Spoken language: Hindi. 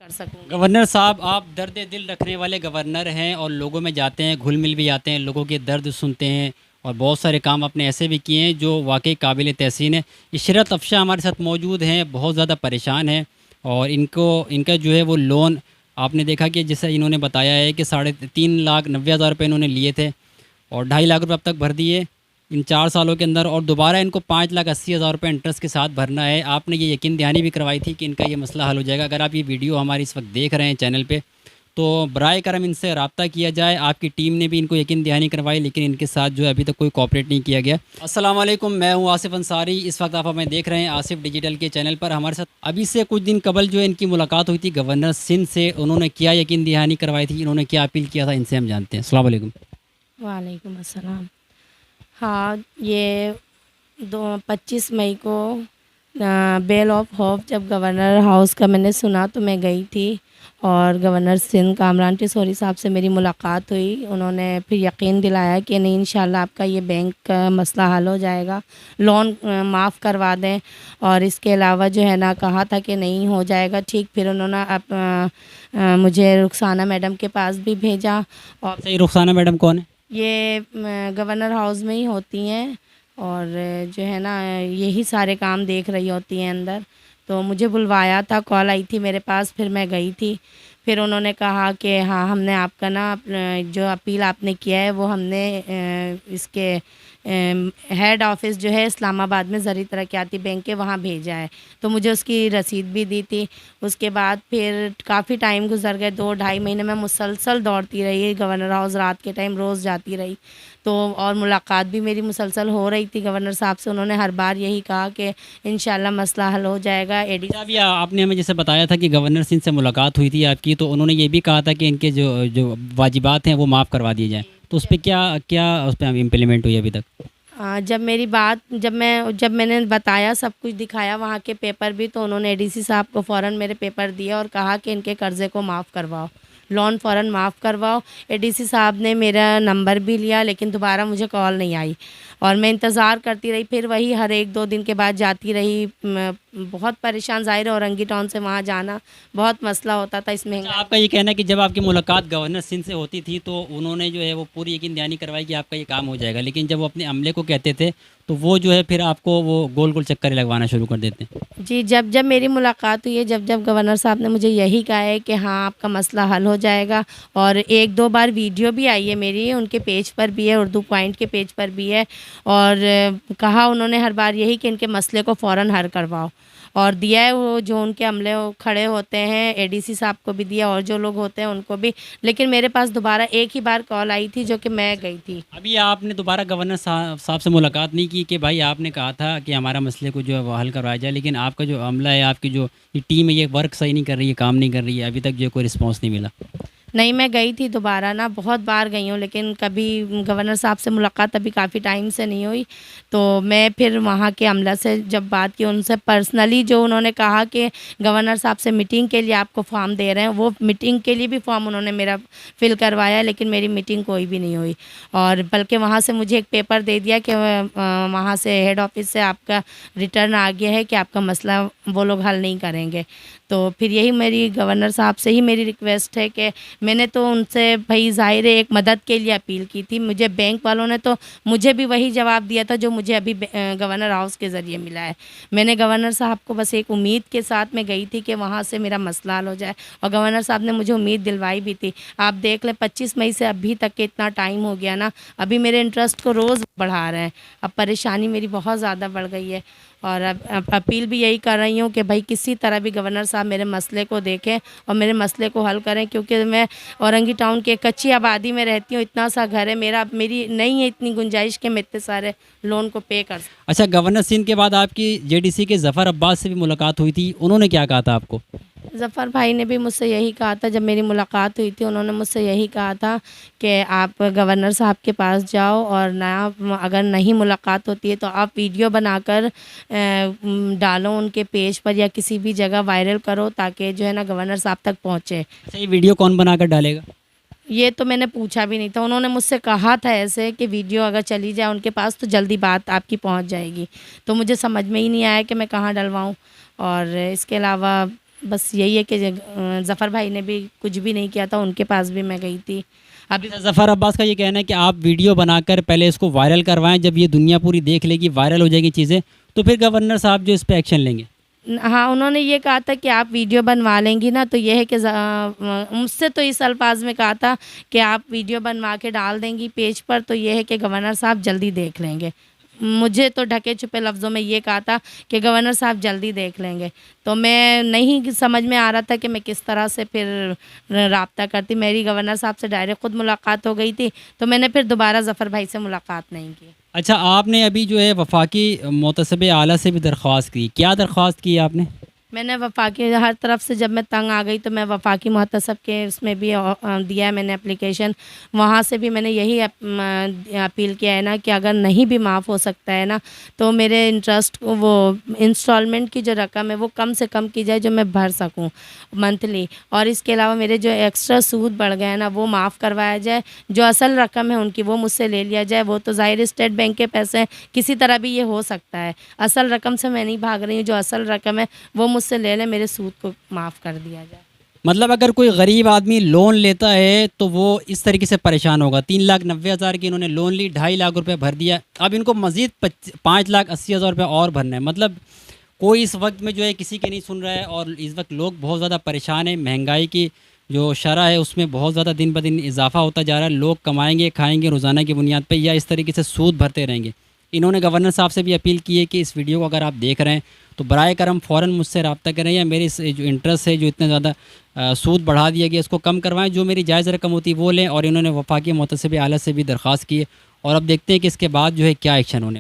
कर सकूँगी। गवर्नर साहब, आप दर्द दिल रखने वाले गवर्नर हैं और लोगों में जाते हैं, घुल मिल भी जाते हैं, लोगों के दर्द सुनते हैं और बहुत सारे काम आपने ऐसे भी किए हैं जो वाकई काबिल तहसीन है। इशरत अफशा हमारे साथ मौजूद हैं, बहुत ज़्यादा परेशान हैं और इनका जो है वो लोन आपने देखा कि जैसे इन्होंने बताया है कि 3,90,000 रुपये इन्होंने लिए थे और 2.5 लाख रुपये अब तक भर दिए इन 4 सालों के अंदर, और दोबारा इनको 5,80,000 रुपये इंटरेस्ट के साथ भरना है। आपने ये यकीन दहानी भी करवाई थी कि इनका ये मसला हल हो जाएगा। अगर आप ये वीडियो हमारी इस वक्त देख रहे हैं चैनल पे, तो बराए करम इनसे रब्ता किया जाए। आपकी टीम ने भी इनको यकीन दहानी करवाई, लेकिन इनके साथ जो है अभी तक कोई कॉपरेट नहीं किया गया। अस्सलाम वालेकुम, मैं हूँ आसिफ अंसारी। इस वक्त आप हमें देख रहे हैं आसिफ डिजिटल के चैनल पर। हमारे साथ अभी से कुछ दिन कबल जो है इनकी मुलाकात हुई थी गवर्नर सिंध से। उन्होंने क्या यकीन दहानी करवाई थी, इन्होंने क्या अपील किया था, इनसे हम जानते हैं। अस्सलाम वालेकुम। वालेकुम अस्सलाम। हाँ, ये 25 मई को बेल ऑफ होप जब गवर्नर हाउस का मैंने सुना तो मैं गई थी और गवर्नर सिंध कामरान टिसोरी साहब से मेरी मुलाकात हुई। उन्होंने फिर यकीन दिलाया कि नहीं, इंशाल्लाह आपका ये बैंक का मसला हल हो जाएगा, लोन माफ़ करवा दें। और इसके अलावा जो है ना, कहा था कि नहीं हो जाएगा ठीक। फिर उन्होंने मुझे रुखसाना मैडम के पास भी भेजा। और सही, रुखसाना मैडम कौन है? ये गवर्नर हाउस में ही होती हैं और जो है ना, यही सारे काम देख रही होती हैं अंदर। तो मुझे बुलवाया था, कॉल आई थी मेरे पास, फिर मैं गई थी। फिर उन्होंने कहा कि हाँ, हमने आपका ना जो अपील आपने किया है वो हमने इसके हेड ऑफिस जो है इस्लामाबाद में ज़री तरक्याती बैंक के वहाँ भेजा है। तो मुझे उसकी रसीद भी दी थी। उसके बाद फिर काफ़ी टाइम गुजर गए, 2-2.5 महीने में मुसलसल दौड़ती रही गवर्नर हाउस, रात के टाइम रोज़ जाती रही। तो और मुलाकात भी मेरी मुसलसल हो रही थी गवर्नर साहब से। उन्होंने हर बार यही कहा कि इंशाल्लाह मसला हल हो जाएगा। एडी अच्छा, अभी आपने हमें जैसे बताया था कि गवर्नर सिंह से मुलाकात हुई थी आपकी, तो उन्होंने ये भी कहा था कि इनके जो जो वाजिबात हैं वो माफ़ करवा दिए जाएँ। तो उस पे क्या क्या उस पर इम्प्लीमेंट हुई अभी तक? जब मैंने बताया, सब कुछ दिखाया, वहाँ के पेपर भी, तो उन्होंने एडीसी साहब को फ़ौरन मेरे पेपर दिए और कहा कि इनके कर्ज़े को माफ़ करवाओ, लोन फ़ौरन माफ़ करवाओ। एडीसी साहब ने मेरा नंबर भी लिया, लेकिन दोबारा मुझे कॉल नहीं आई और मैं इंतज़ार करती रही। फिर वही हर 1-2 दिन के बाद जाती रही। बहुत परेशान, ज़ाहिर है औरंगी टाउन से वहाँ जाना बहुत मसला होता था इसमें। अच्छा, आपका ये कहना है कि जब आपकी मुलाकात गवर्नर सिंह से होती थी तो उन्होंने जो है वो पूरी यकीन दहानी करवाई कि आपका ये काम हो जाएगा, लेकिन जब वो अपने अमले को कहते थे तो वो जो है फिर आपको वो गोल गोल चक्कर लगवाना शुरू कर देते हैं। जी, जब जब मेरी मुलाकात हुई है, जब जब गवर्नर साहब ने मुझे यही कहा है कि हाँ, आपका मसला हल हो जाएगा। और 1-2 बार वीडियो भी आई है मेरी, उनके पेज पर भी है, उर्दू पॉइंट के पेज पर भी है। और कहा उन्होंने हर बार यही कि इनके मसले को फ़ौरन हल करवाओ। और दिया है, वो जो उनके अमले वो खड़े होते हैं, एडीसी साहब को भी दिया और जो लोग होते हैं उनको भी। लेकिन मेरे पास दोबारा एक ही बार कॉल आई थी, जो कि मैं गई थी। अभी आपने दोबारा गवर्नर साहब से मुलाकात नहीं की कि भाई आपने कहा था कि हमारा मसले को जो है वो हल करवाया जाए, लेकिन आपका जो अमला है, आपकी जो ये टीम है, ये वर्क सही नहीं कर रही है, काम नहीं कर रही है, अभी तक जो कोई रिस्पॉन्स नहीं मिला? नहीं, मैं गई थी दोबारा ना, बहुत बार गई हूँ, लेकिन कभी गवर्नर साहब से मुलाकात अभी काफ़ी टाइम से नहीं हुई। तो मैं फिर वहाँ के अमला से जब बात की, उनसे पर्सनली, जो उन्होंने कहा कि गवर्नर साहब से मीटिंग के लिए आपको फॉर्म दे रहे हैं, वो मीटिंग के लिए भी फॉर्म उन्होंने मेरा फिल करवाया, लेकिन मेरी मीटिंग कोई भी नहीं हुई। और बल्कि वहाँ से मुझे एक पेपर दे दिया कि वहाँ से हेड ऑफिस से आपका रिटर्न आ गया है कि आपका मसला वो लोग हल नहीं करेंगे। तो फिर यही मेरी गवर्नर साहब से ही मेरी रिक्वेस्ट है कि मैंने तो उनसे भाई ज़ाहिर है एक मदद के लिए अपील की थी। मुझे बैंक वालों ने तो मुझे भी वही जवाब दिया था जो मुझे अभी गवर्नर हाउस के ज़रिए मिला है। मैंने गवर्नर साहब को बस एक उम्मीद के साथ मैं गई थी कि वहाँ से मेरा मसला हल हो जाए, और गवर्नर साहब ने मुझे उम्मीद दिलवाई भी थी। आप देख लें, 25 मई से अभी तक के इतना टाइम हो गया ना, अभी मेरे इंटरेस्ट को रोज़ बढ़ा रहे हैं। अब परेशानी मेरी बहुत ज़्यादा बढ़ गई है और अब अपील भी यही कर रही हूँ कि भाई किसी तरह भी गवर्नर साहब मेरे मसले को देखें और मेरे मसले को हल करें, क्योंकि मैं औरंगी टाउन की एक कच्ची आबादी में रहती हूँ। इतना सा घर है मेरी नहीं है इतनी गुंजाइश कि मैं इतने सारे लोन को पे कर सकूँ। अच्छा, गवर्नर सिंह के बाद आपकी जेडीसी के ज़फ़र अब्बास से भी मुलाकात हुई थी, उन्होंने क्या कहा था आपको? ज़फ़र भाई ने भी मुझसे यही कहा था, जब मेरी मुलाकात हुई थी उन्होंने मुझसे यही कहा था कि आप गवर्नर साहब के पास जाओ और ना, अगर नहीं मुलाकात होती है तो आप वीडियो बनाकर डालो उनके पेज पर या किसी भी जगह वायरल करो, ताकि जो है ना गवर्नर साहब तक पहुँचे। अच्छा, ये वीडियो कौन बनाकर डालेगा? ये तो मैंने पूछा भी नहीं था, उन्होंने मुझसे कहा था ऐसे कि वीडियो अगर चली जाए उनके पास तो जल्दी बात आपकी पहुंच जाएगी। तो मुझे समझ में ही नहीं आया कि मैं कहाँ डलवाऊं। और इसके अलावा बस यही है कि ज़फ़र भाई ने भी कुछ भी नहीं किया था, उनके पास भी मैं गई थी। अभी ज़फ़र अब्बास का ये कहना है कि आप वीडियो बनाकर पहले इसको वायरल करवाएं, जब ये दुनिया पूरी देख लेगी, वायरल हो जाएगी चीज़ें, तो फिर गवर्नर साहब जो इस पे एक्शन लेंगे। हाँ, उन्होंने ये कहा था कि आप वीडियो बनवा लेंगी ना, तो ये है कि मुझसे तो इस अल्फाज में कहा था कि आप वीडियो बनवा के डाल देंगी पेज पर, तो ये है कि गवर्नर साहब जल्दी देख लेंगे। मुझे तो ढके छुपे लफ्ज़ों में ये कहा था कि गवर्नर साहब जल्दी देख लेंगे। तो मैं नहीं समझ में आ रहा था कि मैं किस तरह से फिर राब्ता करती। मेरी गवर्नर साहब से डायरेक्ट ख़ुद मुलाकात हो गई थी, तो मैंने फिर दोबारा ज़फ़र भाई से मुलाकात नहीं की। अच्छा, आपने अभी जो है वफाकी मोतसब आला से भी दरख्वास्त की, क्या दरख्वास्त की आपने? मैंने वफाकी हर तरफ से जब मैं तंग आ गई तो मैं वफाकी मुहतसब के उसमें भी दिया है मैंने एप्लीकेशन। वहाँ से भी मैंने यही अपील किया है ना कि अगर नहीं भी माफ़ हो सकता है ना, तो मेरे इंटरेस्ट वो इंस्टॉलमेंट की जो रकम है वो कम से कम की जाए, जो मैं भर सकूँ मंथली। और इसके अलावा मेरे जो एक्स्ट्रा सूद बढ़ गए हैं ना, वो माफ़ करवाया जाए। जो असल रकम है उनकी वो मुझसे ले लिया जाए। वो तो ज़ाहिर स्टेट बैंक के पैसे हैं, किसी तरह भी ये हो सकता है। असल रकम से मैं नहीं भाग रही हूँ, जो असल रकम है वो मुझसे ले लें, मेरे सूद को माफ़ कर दिया जाए। मतलब अगर कोई गरीब आदमी लोन लेता है तो वो इस तरीके से परेशान होगा। 3,90,000 की इन्होंने लोन ली, 2.5 लाख रुपए भर दिया, अब इनको मज़ीद 5,80,000 रुपये और भरना है। मतलब कोई इस वक्त में जो है किसी की नहीं सुन रहा है, और इस वक्त लोग बहुत ज़्यादा परेशान हैं। महंगाई की जो शरह है उसमें बहुत ज़्यादा दिन ब दिन इजाफा होता जा रहा है। लोग कमाएंगे, खाएंगे रोज़ाना की बुनियाद पर, या इस तरीके से सूद भरते रहेंगे। इन्होंने गवर्नर साहब से भी अपील की है कि इस वीडियो को अगर आप देख रहे हैं तो बराए करम फ़ौरन मुझसे रब्ता करें, या मेरे इस जो इंटरेस्ट है जो इतना ज़्यादा सूद बढ़ा दिया गया इसको कम करवाएं, जो मेरी जायज़ रकम होती है वो लें। और इन्होंने वफाकी मोतसब आला से भी दरख्वास्त की है, और अब देखते हैं कि इसके बाद जो है क्या एक्शन होने